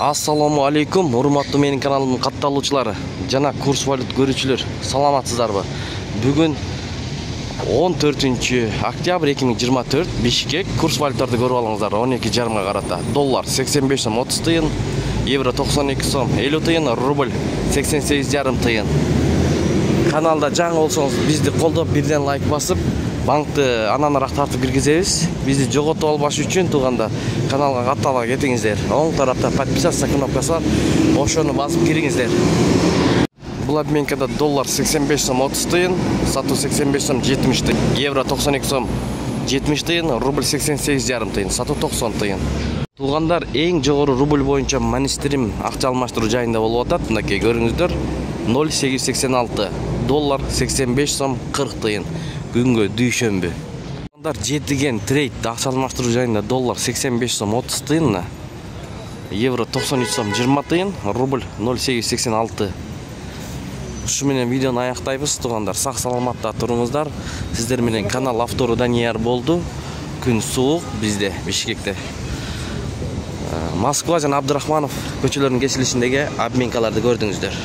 Ассаламу алейкум, урматтуу менин каналымдын катталуучулары жана курс валют көрүүчүлөр, саламатсыздарбы? Бүгүн 14 октябрь 2024 Бишкек курс валютарды көрүп алыңыздар. 12,5 карата. Доллар 85 сом 30 тыйын, евро 92 сом 50 тыйын, рубль 88,5 тыйын. Каналда жаңы болсоңуз бизди колдоп, бирден лайк басып, банкты ананыраак тартып киргизебиз. Бизди жоготуп албаш үчүн тууганда каналга каттала кетиңиздер. Оң тарапта подписаться кнопкасы бар. Ошону басып кириңиздер. Бул обменкада доллар 85 сом 30 тыйын, сатуу 85 сом 70 тыйын, евро 92 сом 70 тыйын, рубль 88,5 тыйын, сатуу 90 тыйын. Туугандар, эң жогору рубль боюнча манистерим акча алмаштыруу жайында болуп атат. Мынакей көрүңүздөр. 0,886 доллар 85 сом 40 тыйын. Күнгө дүйшөмбү. Туугандар, жетиген трейд акча алмаштыруу жайында доллар 85 сом 30 тыйын, евро 93 сом 20 тыйын, рубль 0,886. Ушу менен видеону аяктайбыз. Туугандар, сак саламатта туруңуздар. Сиздер менен канал автору Данияр болду. Күн суук бизде Бишкекте. Москва жана Абдырахманов көчөлөрүнүн кесилишиндеги обменкаларды көрдүңүздөр.